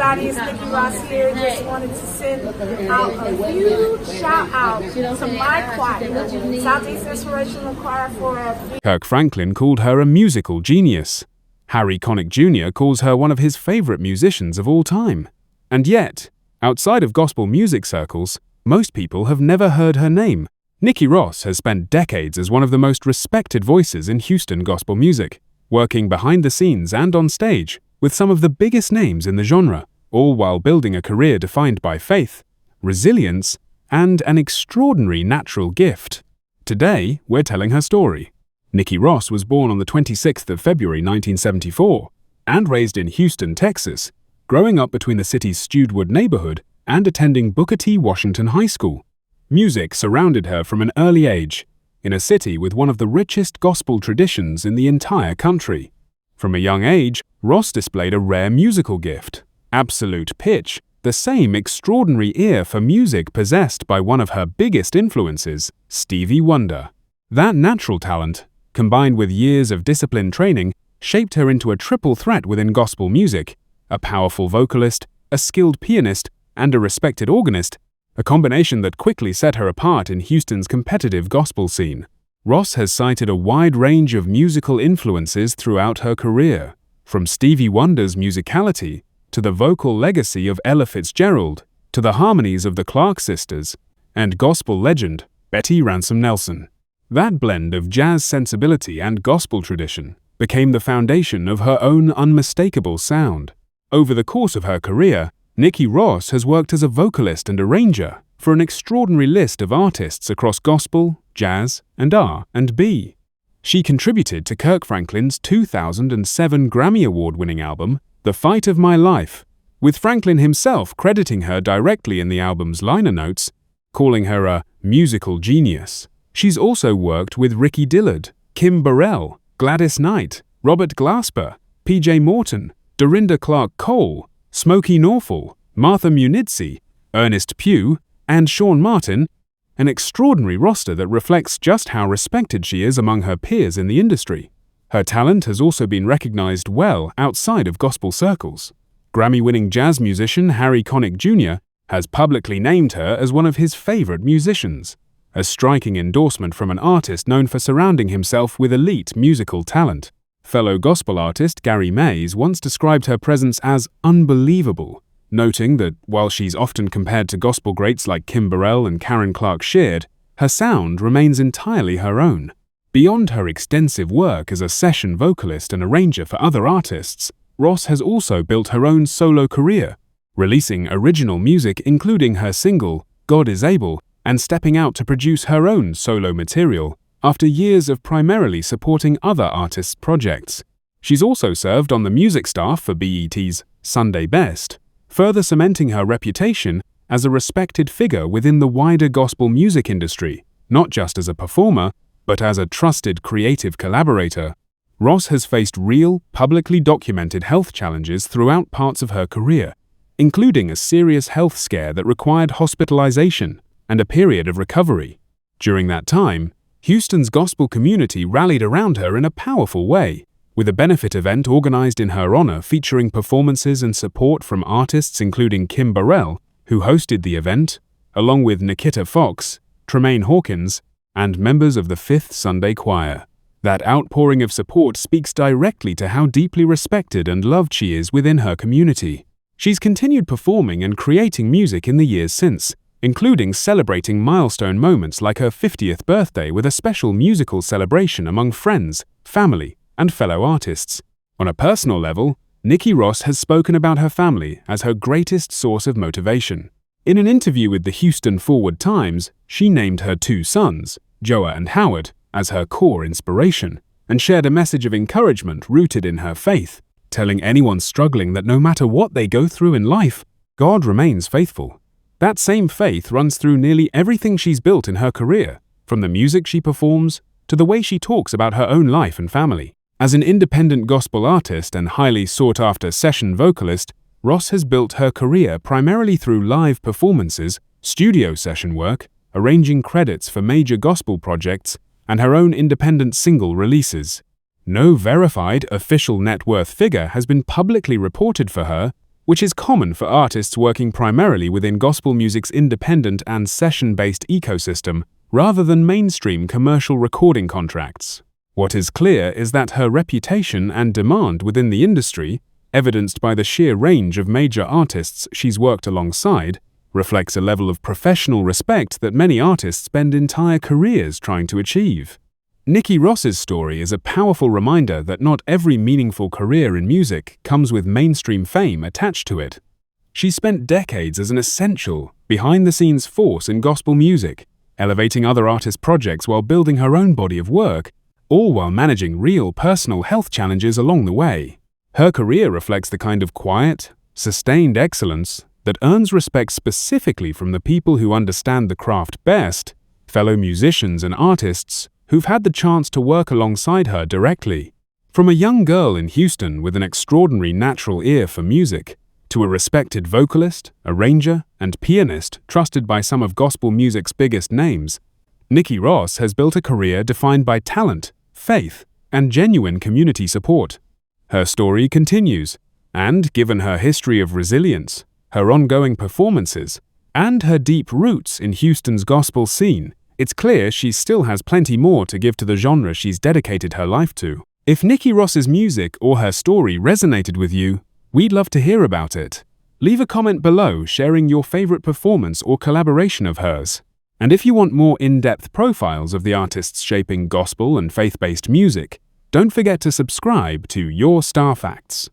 everybody, it's Nikki Ross here. Just wanted to send out a huge shout out to my choir, Southeast Inspirational Choir for Kirk Franklin called her a musical genius. Harry Connick Jr. calls her one of his favorite musicians of all time. And yet, outside of gospel music circles, most people have never heard her name. Nikki Ross has spent decades as one of the most respected voices in Houston gospel music, working behind the scenes and on stage with some of the biggest names in the genre, all while building a career defined by faith, resilience, and an extraordinary natural gift. Today, we're telling her story. Nikki Ross was born on the 26th of February 1974 and raised in Houston, Texas, growing up between the city's Stewardwood neighborhood and attending Booker T. Washington High School. Music surrounded her from an early age, in a city with one of the richest gospel traditions in the entire country. From a young age, Ross displayed a rare musical gift, absolute pitch, the same extraordinary ear for music possessed by one of her biggest influences, Stevie Wonder. That natural talent, combined with years of disciplined training, shaped her into a triple threat within gospel music: a powerful vocalist, a skilled pianist, and a respected organist, a combination that quickly set her apart in Houston's competitive gospel scene. Ross has cited a wide range of musical influences throughout her career, from Stevie Wonder's musicality to the vocal legacy of Ella Fitzgerald, to the harmonies of the Clark sisters, and gospel legend Betty Ransom Nelson. That blend of jazz sensibility and gospel tradition became the foundation of her own unmistakable sound. Over the course of her career, Nikki Ross has worked as a vocalist and arranger for an extraordinary list of artists across gospel, jazz, and R&B. She contributed to Kirk Franklin's 2007 Grammy Award-winning album, The Fight of My Life, with Franklin himself crediting her directly in the album's liner notes, calling her a musical genius. She's also worked with Ricky Dillard, Kim Burrell, Gladys Knight, Robert Glasper, P.J. Morton, Dorinda Clark Cole, Smokey Norfolk, Martha Munizzi, Ernest Pugh, and Sean Martin, an extraordinary roster that reflects just how respected she is among her peers in the industry. Her talent has also been recognized well outside of gospel circles. Grammy-winning jazz musician Harry Connick Jr. has publicly named her as one of his favorite musicians, a striking endorsement from an artist known for surrounding himself with elite musical talent. Fellow gospel artist Gary Mays once described her presence as unbelievable, noting that while she's often compared to gospel greats like Kim Burrell and Karen Clark Sheard, her sound remains entirely her own. Beyond her extensive work as a session vocalist and arranger for other artists, Ross has also built her own solo career, releasing original music including her single, God Is Able, and stepping out to produce her own solo material after years of primarily supporting other artists' projects. She's also served on the music staff for BET's Sunday Best, further cementing her reputation as a respected figure within the wider gospel music industry, not just as a performer, but as a trusted creative collaborator. Ross has faced real, publicly documented health challenges throughout parts of her career, including a serious health scare that required hospitalization and a period of recovery. During that time, Houston's gospel community rallied around her in a powerful way, with a benefit event organized in her honor featuring performances and support from artists including Kim Burrell, who hosted the event, along with Nikita Fox, Tremaine Hawkins, and members of the Fifth Sunday Choir. That outpouring of support speaks directly to how deeply respected and loved she is within her community. She's continued performing and creating music in the years since, including celebrating milestone moments like her 50th birthday with a special musical celebration among friends, family, and fellow artists. On a personal level, Nikki Ross has spoken about her family as her greatest source of motivation. In an interview with the Houston Forward Times, she named her two sons, Joa and Howard, as her core inspiration, and shared a message of encouragement rooted in her faith, telling anyone struggling that no matter what they go through in life, God remains faithful. That same faith runs through nearly everything she's built in her career, from the music she performs to the way she talks about her own life and family. As an independent gospel artist and highly sought-after session vocalist, Ross has built her career primarily through live performances, studio session work, arranging credits for major gospel projects, and her own independent single releases. No verified official net worth figure has been publicly reported for her, which is common for artists working primarily within gospel music's independent and session-based ecosystem rather than mainstream commercial recording contracts. What is clear is that her reputation and demand within the industry, evidenced by the sheer range of major artists she's worked alongside, reflects a level of professional respect that many artists spend entire careers trying to achieve. Nikki Ross's story is a powerful reminder that not every meaningful career in music comes with mainstream fame attached to it. She spent decades as an essential, behind-the-scenes force in gospel music, elevating other artists' projects while building her own body of work, all while managing real personal health challenges along the way. Her career reflects the kind of quiet, sustained excellence that earns respect specifically from the people who understand the craft best, fellow musicians and artists who've had the chance to work alongside her directly. From a young girl in Houston with an extraordinary natural ear for music, to a respected vocalist, arranger, and pianist trusted by some of gospel music's biggest names, Nikki Ross has built a career defined by talent, faith, and genuine community support. Her story continues, and given her history of resilience, her ongoing performances, and her deep roots in Houston's gospel scene, it's clear she still has plenty more to give to the genre she's dedicated her life to. If Nikki Ross's music or her story resonated with you, we'd love to hear about it. Leave a comment below sharing your favorite performance or collaboration of hers. And if you want more in-depth profiles of the artists shaping gospel and faith-based music, don't forget to subscribe to Your Star Facts.